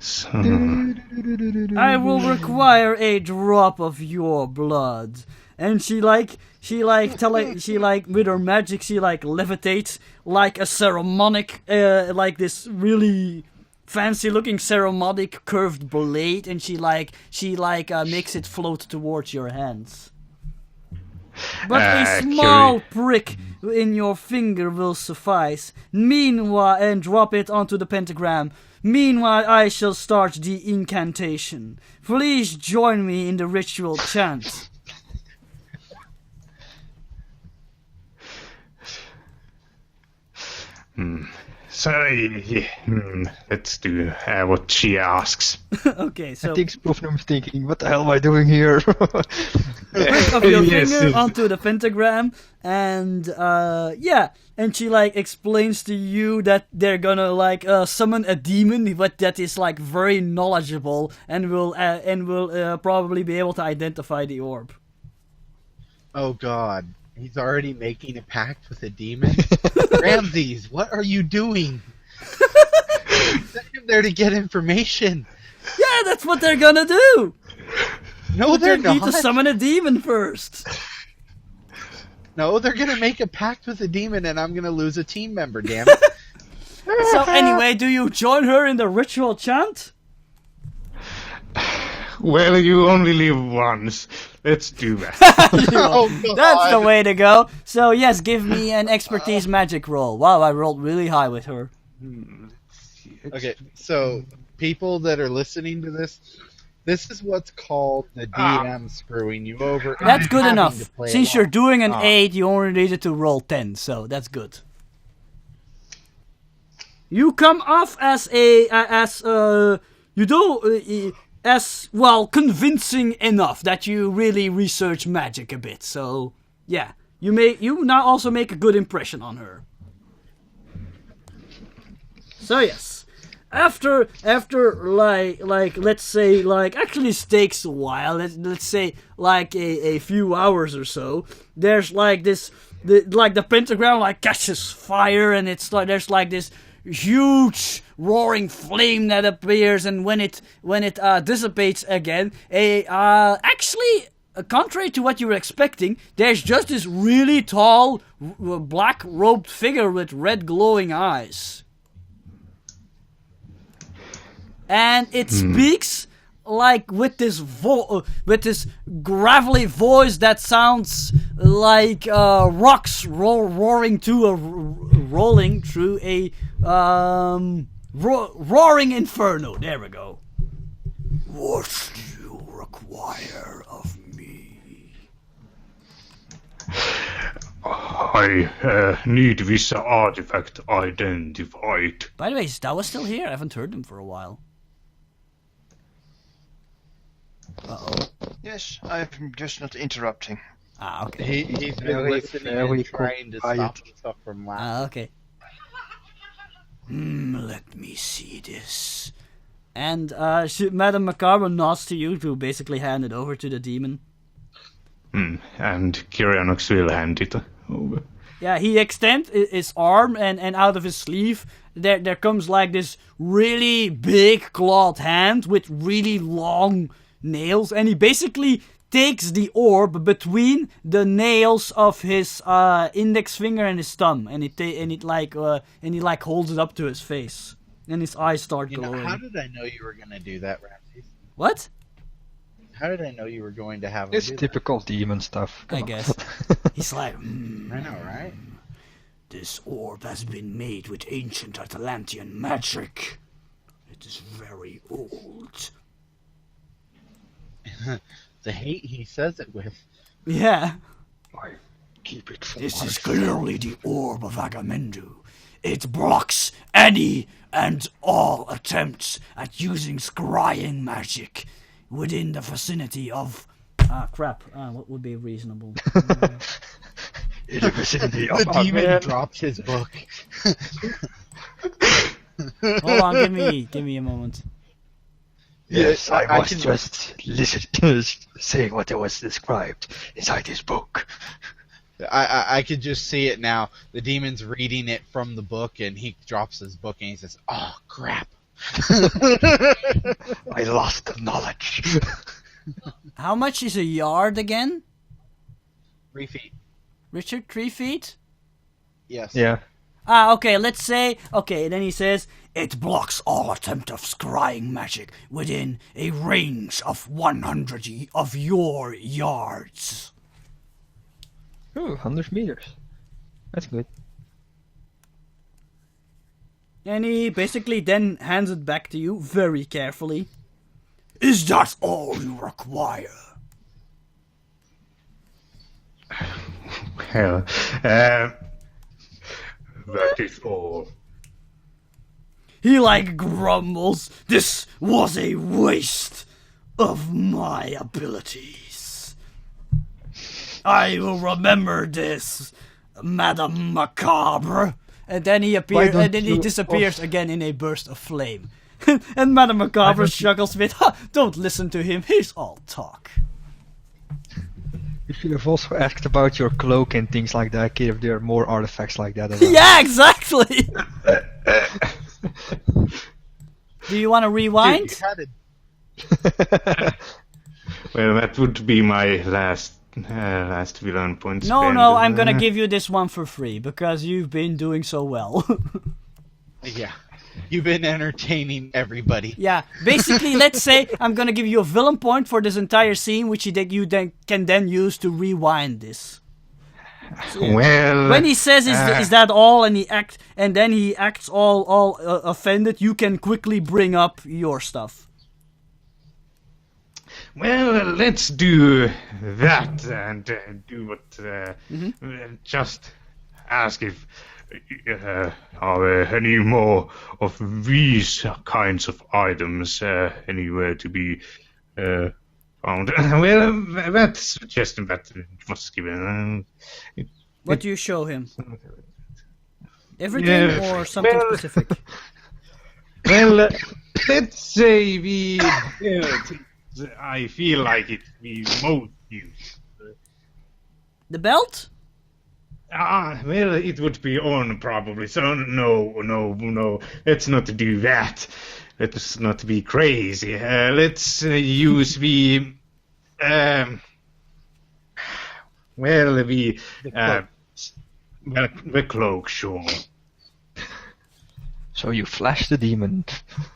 So, I will require a drop of your blood. And she with her magic, she levitates like a ceremonic, like this really fancy looking ceremonic curved blade, and she makes it float towards your hands. But a small prick in your finger will suffice. Meanwhile, and drop it onto the pentagram. Meanwhile, I shall start the incantation. Please join me in the ritual chant. So, let's do what she asks. Okay, so I think Spoofnum's thinking, what the hell am I doing here? prick of your finger onto the pentagram, and and she explains to you that they're gonna summon a demon, but that is very knowledgeable and will probably be able to identify the orb. Oh God, he's already making a pact with a demon. Ramses, what are you doing? You sent him there to get information. Yeah, that's what they're gonna do. No, But they're they need not. to summon a demon first. No, they're gonna make a pact with a demon, and I'm gonna lose a team member. Damn it! So anyway, do you join her in the ritual chant? Well, you only live once. Let's do that. Oh, God. That's the way to go. So yes, give me an expertise magic roll. Wow, I rolled really high with her. Okay, so people that are listening to this is what's called the DM screwing you over. and That's good having enough. to play Since you're along. doing an 8, you only needed to roll 10, so that's good. You come off as convincing enough that you really research magic a bit. So yeah, you now also make a good impression on her. So yes, after let's say actually this takes a while. Let's say a few hours or so. There's the pentagram catches fire, and it's there's this huge roaring flame that appears, and when it dissipates again, contrary to what you were expecting, there's just this really tall black robed figure with red glowing eyes. And it speaks with this gravelly voice that sounds like rocks rolling through a roaring inferno. There we go. What do you require of me? I need this artifact identified. By the way, is Dawa still here? I haven't heard him for a while. Uh-oh. Yes, I'm just not interrupting. Ah, okay. He's been Very, listening very and trying to quiet. stop himself from laughing. Ah, okay. Let me see this. And Madame Macabre nods to you to basically hand it over to the demon. And Kyrianox will hand it over. Yeah, he extends his arm, and out of his sleeve there comes this really big clawed hand with really long nails, and he basically takes the orb between the nails of his index finger and his thumb, and he holds it up to his face, and his eyes start glowing. How did I know you were going to do that, Ramses? What? How did I know you were going to have him It's do typical demon stuff. I guess. He's like, that? I know, right? this orb has been made with ancient Atlantean magic. It is very old. The hate he says it with. Yeah. I keep it for This is myself. clearly the orb of Agamemnon. It blocks any and all attempts at using scrying magic within the vicinity of... what would be reasonable? In the vicinity of The our demon man. drops his book. Hold on, give me a moment. Yes, I I was can- just saying what was described inside his book. I could just see it now. The demon's reading it from the book, and he drops his book, and he says, "Oh, crap." I lost the knowledge. How much is a yard again? 3 feet. Richard, 3 feet? Yes. Yeah. Okay, let's say... Okay, then he says, it blocks all attempt of scrying magic within a range of 100 of your yards. Ooh, 100 meters. That's good. And he basically then hands it back to you very carefully. Is that all you require? Well, that is all. He like grumbles, this was a waste of my abilities. I will remember this, Madame Macabre. And then he appears, and then he disappears again in a burst of flame. And Madame Macabre struggles with, don't listen to him, he's all talk. You should have also asked about your cloak and things like that, if there are more artifacts like that. Around. Yeah, exactly! Do you want to rewind? Dude, you had Well, that would be my last villain point. No, spent. I'm gonna give you this one for free, because you've been doing so well. Yeah. You've been entertaining everybody. Yeah, basically, let's say I'm gonna give you a villain point for this entire scene, which you then can use to rewind this. Well, When he says is that all, and then he acts all offended, you can quickly bring up your stuff. well, let's do that and do what. Just ask if are there any more of these kinds of items anywhere to be found. Well, that suggestion that was given. What do you show him? Everything or something specific? Well, let's say we. I feel like it we most use. The belt? Well, it would be on probably. So no. Let's not do that. Let's not be crazy. Let's use the. The cloak, sure. So you flash the demon.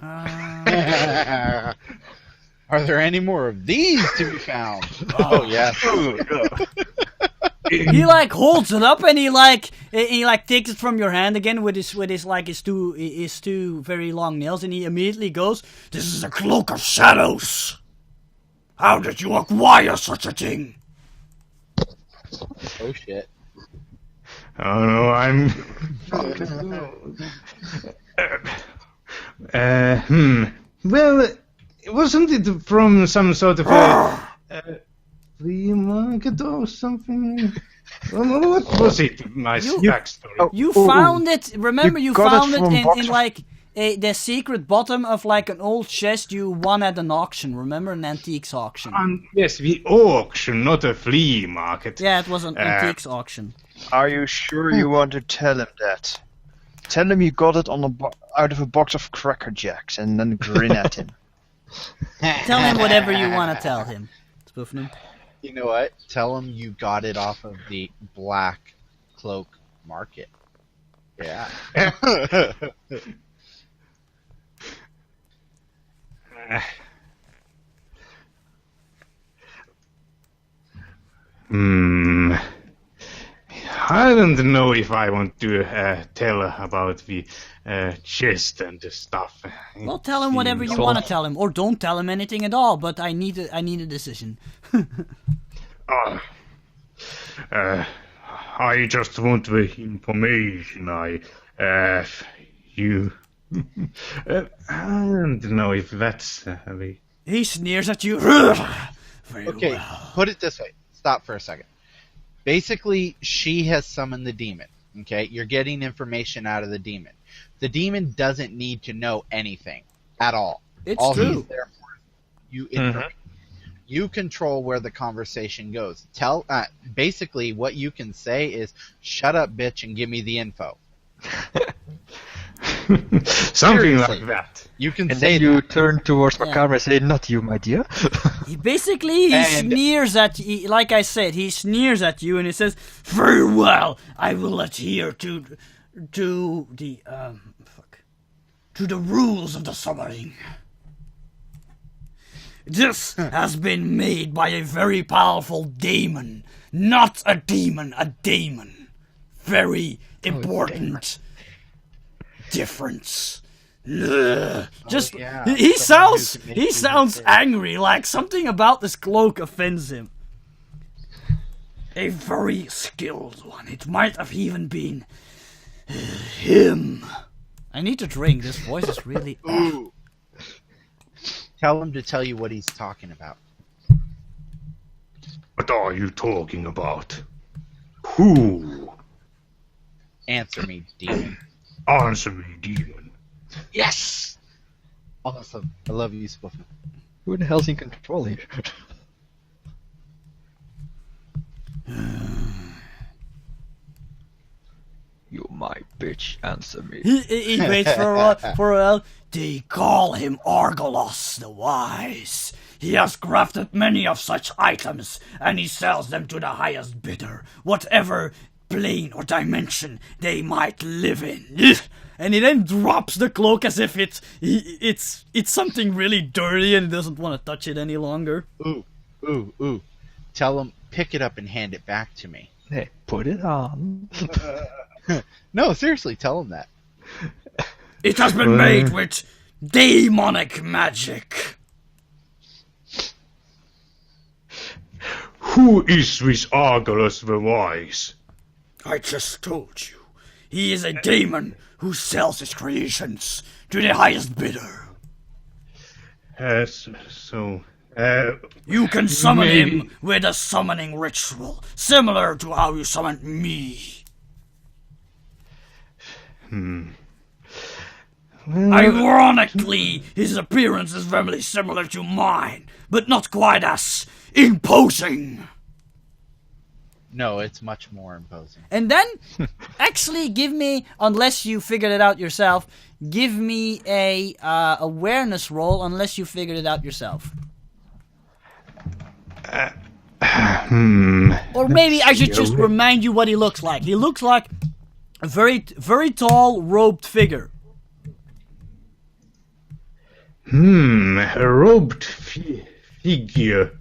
Are there any more of these to be found? Oh, yes. He like holds it up and he takes it from your hand again with his two very long nails, and he immediately goes, "This is a cloak of shadows. How did you acquire such a thing?" Oh, shit. Oh no, I'm. Well, wasn't it from some sort of flea market or something? What was it? My backstory. You found it. Remember, you got found it it from in box of- like the secret bottom of like an old chest you won at an auction. Remember, an antiques auction? Yes, the auction, not a flea market. Yeah, it was an antiques auction. Are you sure you want to tell him that? Tell him you got it on out of a box of Cracker Jacks, and then grin at him. Tell him whatever you want to tell him. Spoofing him. You know what? Tell him you got it off of the Black Cloak Market. Yeah. I don't know if I want to tell about the chest and the stuff. Well, tell him whatever you want to tell him, or don't tell him anything at all. But I need a decision. I just want the information. I don't know if that's the. He sneers at you. Very Okay, well. put it this way. Stop for a second. Basically, she has summoned the demon. Okay, you're getting information out of the demon. The demon doesn't need to know anything at all. It's all true. He's there for you information. You control where the conversation goes. Basically, what you can say is, "Shut up, bitch, and give me the info." Something Seriously. like that. You can And say then you that. turn towards Yeah. Macabre and say, "Not you, my dear." He And- sneers at you. Like I said, he sneers at you and he says, "Very well, I will adhere to the to the rules of the summoning. This has been made by a very powerful daemon, not a demon, a daemon. Very important difference." Just yeah, he someone who sounds can make he you sounds think. angry, like something about this cloak offends him. A very skilled one. It might have even been him. I need to drink. This voice is really. Ooh. Tell him to tell you what he's talking about. What are you talking about? Who? Answer me, demon. Answer me, demon. Yes! Awesome. I love you, Spuffy. Who the hell's in control here? You my bitch, answer me. He waits for a while. They call him Argolos the Wise. He has crafted many of such items, and he sells them to the highest bidder, whatever plane or dimension they might live in. And he then drops the cloak as if it's something really dirty and he doesn't want to touch it any longer. Ooh. Tell him, pick it up and hand it back to me. Hey, put it on. No, seriously, tell him that. It has been made with demonic magic. Who is this Argolos the Wise? I just told you. He is a demon who sells his creations to the highest bidder. You can summon him with a summoning ritual, similar to how you summoned me. Ironically, his appearance is very similar to mine, but not quite as imposing. No, it's much more imposing. And then, actually, give me, unless you figured it out yourself, give me a awareness roll unless you figured it out yourself. Or maybe I should just remind you what he looks like. He looks like a very, very tall, robed figure. A robed figure.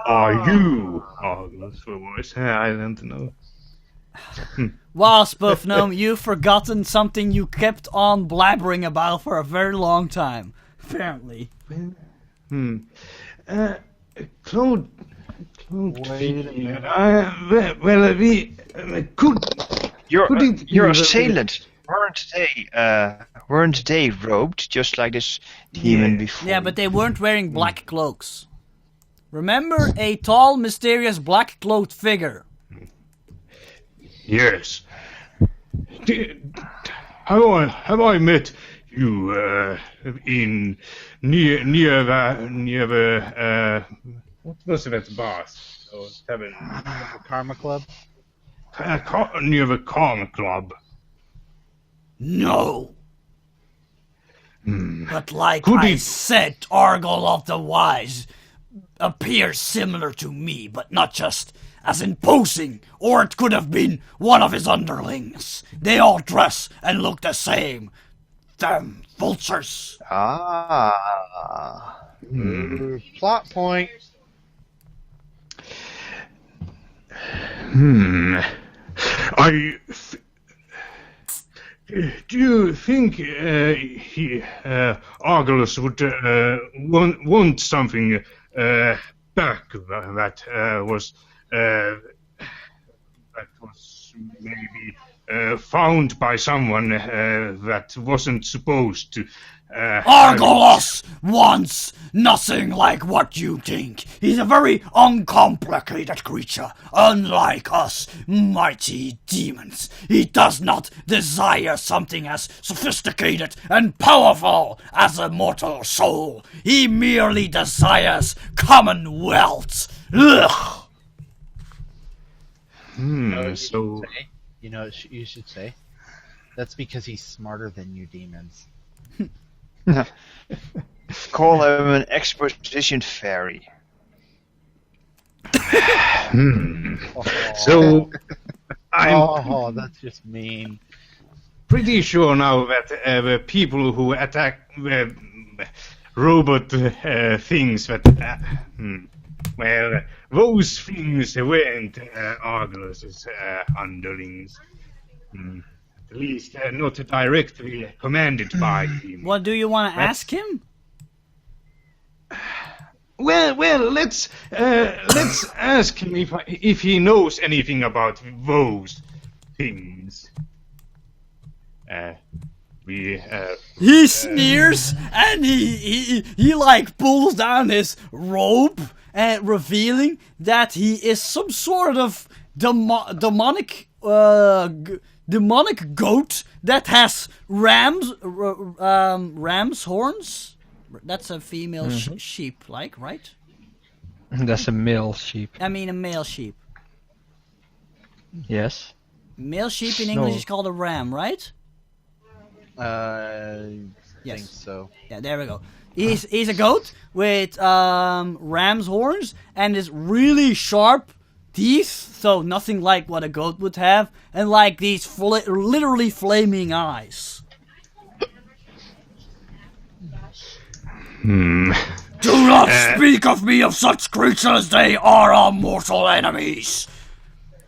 Are you Argolos the Wise? I don't know. Wow, Spoofnome, you've forgotten something you kept on blabbering about for a very long time. Apparently. Claude. Wait a minute. Your assailant weren't they robed just like this demon before? Yeah, but they weren't wearing black cloaks. Remember a tall, mysterious, black-cloaked figure. Yes. Have I met you in near the what was it, boss? Or tavern? Karma Club? Near the Karma Club. No. But like Could I he- said, Argol of the Wise appears similar to me, but not just as imposing, or it could have been one of his underlings. They all dress and look the same. Damn vultures. Ah. Plot point. Do you think Argolos would want something back that was maybe found by someone that wasn't supposed to? Argolos wants nothing like what you think. He's a very uncomplicated creature, unlike us mighty demons. He does not desire something as sophisticated and powerful as a mortal soul. He merely desires commonwealth. Ugh. So You know what you should say? That's because he's smarter than you demons. Call him an exposition fairy. So, I'm Oh, that's just mean. pretty sure now that the people who attack robot things well, those things weren't Argos's underlings. At least not directly commanded by him. What do you want to ask him? Well, let's ask him if he knows anything about those things. He sneers and he like pulls down his robe and revealing that he is some sort of demonic goat that has ram's horns. That's a female sheep, like, right? That's a male sheep. I mean a male sheep. Yes. Male sheep in English is called a ram, right? I Yes. think so. Yeah, there we go. He's a goat with ram's horns and this really sharp teeth, so nothing like what a goat would have, and like these literally flaming eyes. Do not speak of me of such creatures, they are our mortal enemies.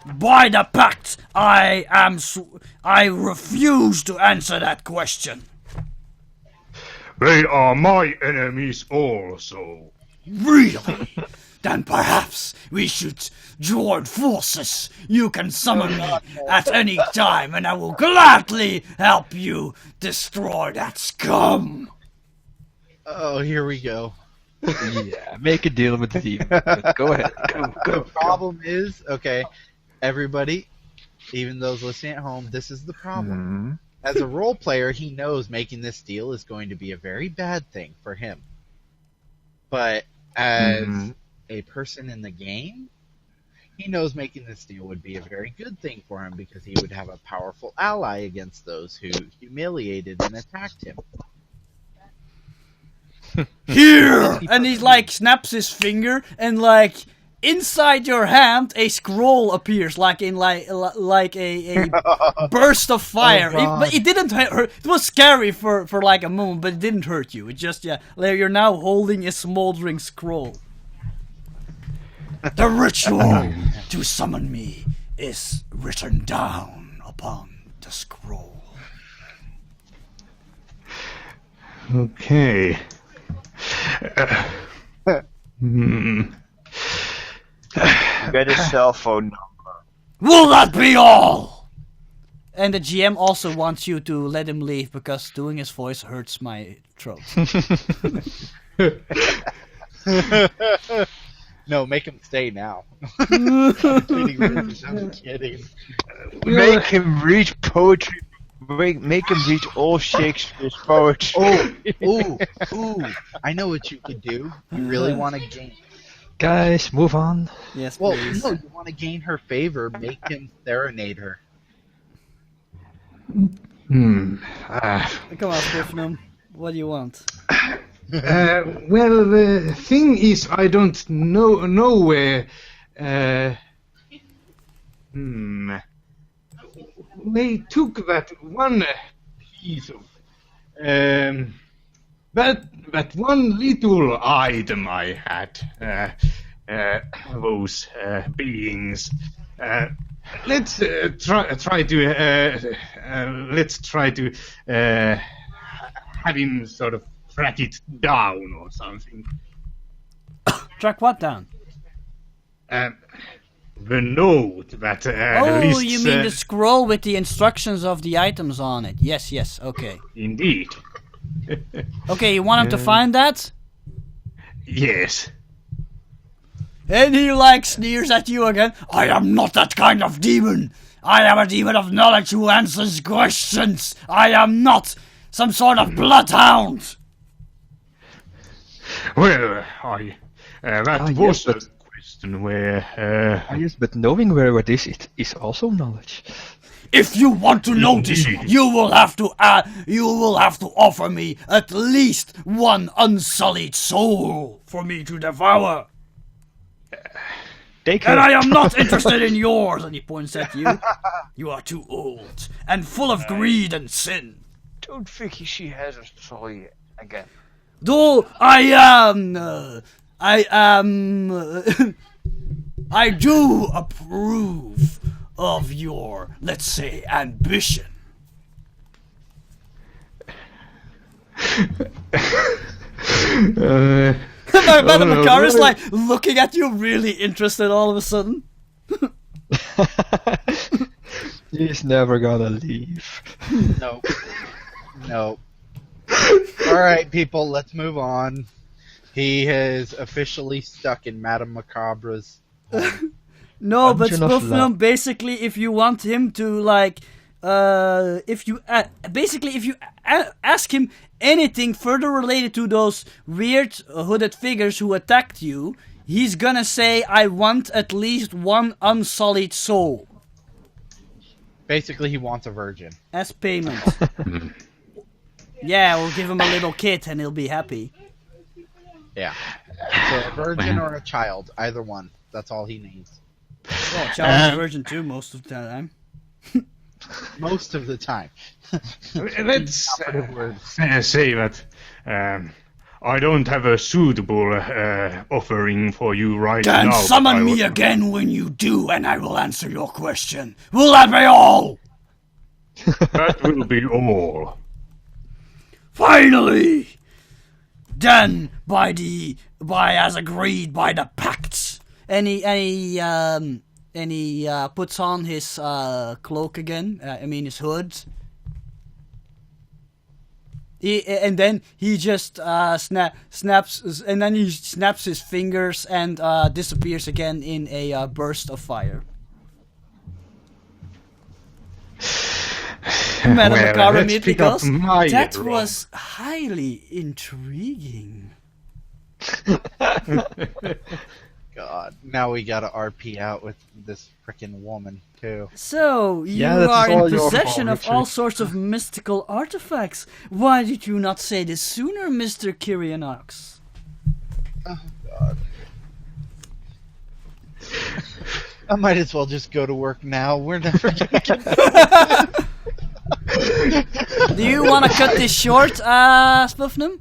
By the pact, I refuse to answer that question. They are my enemies also. Really? Then perhaps we should join forces. You can summon me at any time and I will gladly help you destroy that scum. Oh, here we go. Yeah, make a deal with the demon. Go ahead. Go. The problem is, okay, everybody, even those listening at home, this is the problem. As a role player, he knows making this deal is going to be a very bad thing for him. But as a person in the game, he knows making this deal would be a very good thing for him because he would have a powerful ally against those who humiliated and attacked him. Here! And he like snaps his finger and like inside your hand a scroll appears like in like a burst of fire. But it didn't hurt. It was scary for like a moment, but it didn't hurt you. It just like you're now holding a smoldering scroll. The ritual to summon me is written down upon the scroll. Okay. Get a cell phone number. Will that be all? And the GM also wants you to let him leave because doing his voice hurts my throat. No, make him stay now. I'm kidding, Richard, I'm kidding. Make him read poetry. Make him read all Shakespeare's poetry. Ooh, I know what you could do. You really want to gain... Guys, move on. Yes, Well, please. no, you want to gain her favor, make him serenade her. Come on, Swiftnum. What do you want? Well, the thing is, I don't know where. They took that one piece of that one little item I had. Those beings. Let's try to have him sort of track it down or something. Track what down? The note that Oh, lists, you mean the scroll with the instructions of the items on it? Yes, okay. Indeed. Okay, you want him to find that? Yes. And he like sneers at you again. I am not that kind of demon. I am a demon of knowledge who answers questions. I am not some sort of bloodhound. Well, that was yes, a question where. Yes, but knowing where it is also knowledge. If you want to know this, you will have to offer me at least one unsullied soul for me to devour. And I am not interested in yours. And he points at you. You are too old and full of greed and sin. Don't think she has a soul again. Though I do approve of your, let's say, ambition. Madam Makar is like looking at you, really interested all of a sudden. He's never gonna leave. Nope. Nope. Alright, people, let's move on. He is officially stuck in Madame Macabre's home. No, but Dungeon of Spoofnum, basically, if you want him to, like, if you ask him anything further related to those weird hooded figures who attacked you, he's gonna say, I want at least one unsullied soul. Basically, he wants a virgin. As payment. Yeah, we'll give him a little kid and he'll be happy. Yeah. So a virgin or a child, either one. That's all he needs. Well, child is virgin too, most of the time. Most of the time. Let's say that I don't have a suitable offering for you right now. Then summon me again when you do, and I will answer your question. Will that be all? That will be all. Finally! Then, as agreed by the pacts, and he puts on his cloak again. His hood. And then he just snaps his fingers and disappears again in a burst of fire. Madam Makara immediately goes, that was highly intriguing. God, now we gotta RP out with this frickin' woman, too. So, you are in possession of all sorts of mystical artifacts. Why did you not say this sooner, Mr. Kyrianox? Oh, God. I might as well just go to work now. We're never gonna get Do you want to cut this short, Spoofnum?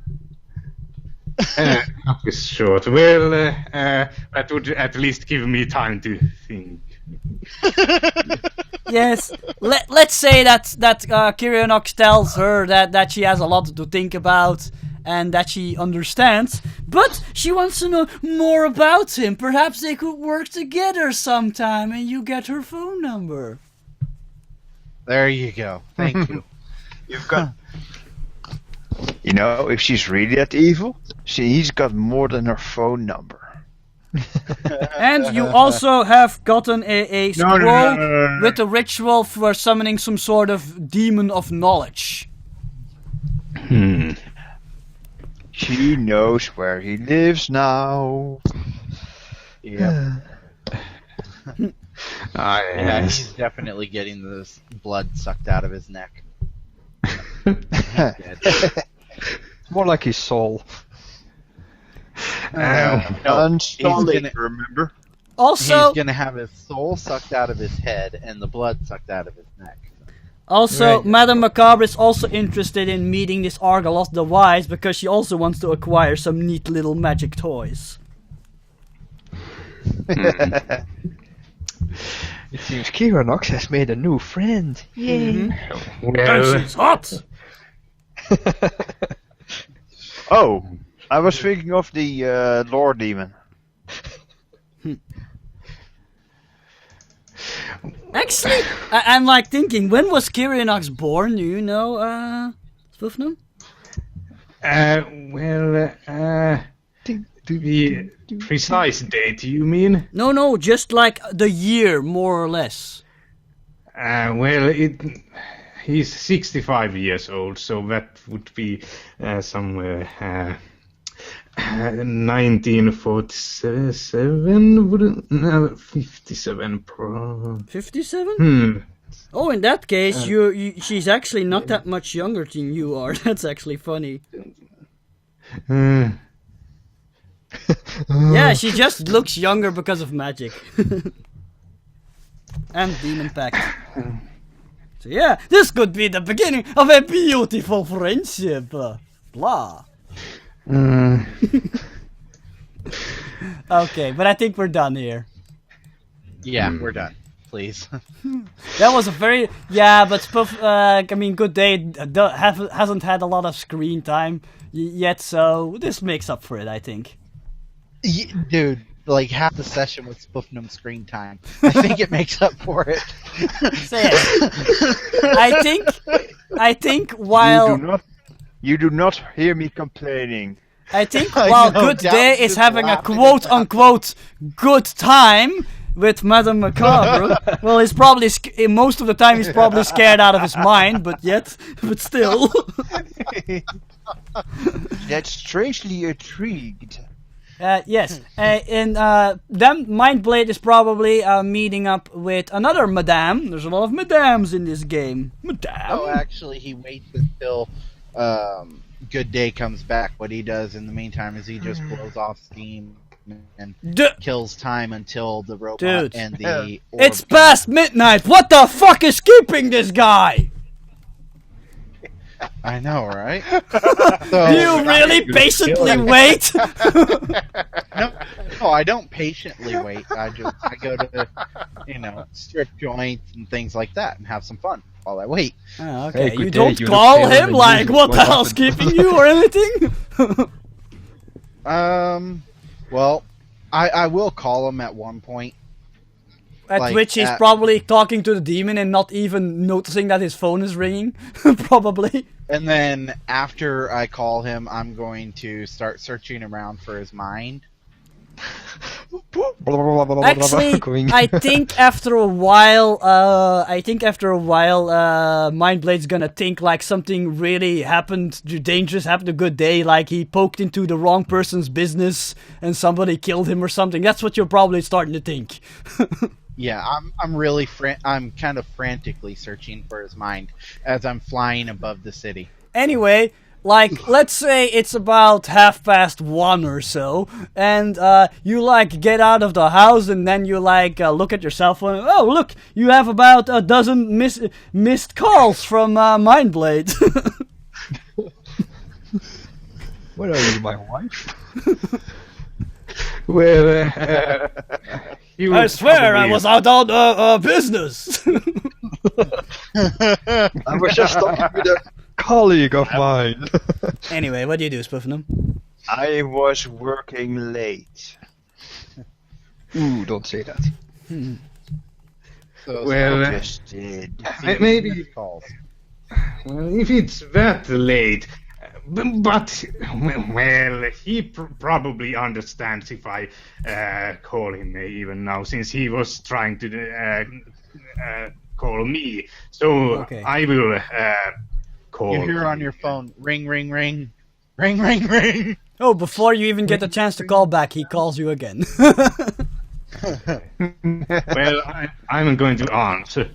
Not this short. Well, that would at least give me time to think. Yes. Let's say that Kyrianox tells her that she has a lot to think about and that she understands, but she wants to know more about him. Perhaps they could work together sometime and you get her phone number. There you go. Thank you. You've got... You know, if she's really that evil, he's got more than her phone number. And you also have gotten a scroll with a ritual for summoning some sort of demon of knowledge. She knows where he lives now. Yeah. Yeah, Yes. he's definitely getting this blood sucked out of his neck. Dead. More like his soul. No, Unsullied, remember? Also, he's gonna have his soul sucked out of his head and the blood sucked out of his neck. Also, Right. Madame Macabre is also interested in meeting this Argaloth the Wise because she also wants to acquire some neat little magic toys. It seems Kyrianox has made a new friend. And Well, she's hot! Oh, I was thinking of the Lord Demon. Actually, I'm like thinking, when was Kyrianox born? Do you know, Spoofnum? To be precise date, you mean? No, just like the year, more or less. He's 65 years old, so that would be somewhere 1947, wouldn't no, 57 pro. 57? Oh, in that case, she's actually not that much younger than you are. That's actually funny. Yeah, she just looks younger because of magic. And Demon Pact. So yeah, this could be the beginning of a beautiful friendship. Blah. Okay, but I think we're done here. Yeah, we're done. Please. That was a very... Yeah, but Spuff, I mean, Good Day hasn't had a lot of screen time yet, so this makes up for it, I think. Dude, like half the session with Spoofnum screen time. I think it makes up for it. Say it. I think while... You do not hear me complaining. I think while Good Day is having a quote-unquote good time with Madame Macabre, well, he's probably most of the time he's probably scared out of his mind, but still. That's strangely intrigued. Yes, and then Mindblade is probably meeting up with another Madame. There's a lot of Madames in this game. Madame. Oh, actually, he waits until Good Day comes back. What he does in the meantime is he just blows off steam and kills time until the robot and the orb. It's past midnight! What the fuck is keeping this guy? I know, right? Do you really patiently wait? No, I don't patiently wait. I go to, strip joints and things like that and have some fun while I wait. Oh, okay. Hey, You Good don't Day, you call look him pale like, and what the what hell's happened? keeping you or anything? Well, I will call him at one point. At which he's probably talking to the demon and not even noticing that his phone is ringing. Probably. And then after I call him, I'm going to start searching around for his mind. Actually, I think after a while, Mindblade's gonna think like something really happened, dangerous happened a Good Day, like he poked into the wrong person's business and somebody killed him or something. That's what you're probably starting to think. Yeah, I'm kind of frantically searching for his mind as I'm flying above the city. Anyway, like, let's say it's about 1:30 or so, and you, like, get out of the house, and then you, like, look at your cell phone, and, oh, look, you have about a dozen missed calls from Mindblade. What are you, my wife? Well, I swear I was out on business. I was just talking with a colleague of mine. Anyway, what do you do, Spuffenum? I was working late. Ooh, don't say that. well, Just did. maybe. Calls. Well, if it's that late, but well, he probably understands if I call him even now, since he was trying to call me. So Okay. I will call. You hear on your phone, ring, ring, ring, ring, ring, ring. Oh, before you even get a chance to call back, he calls you again. Well, I'm going to answer.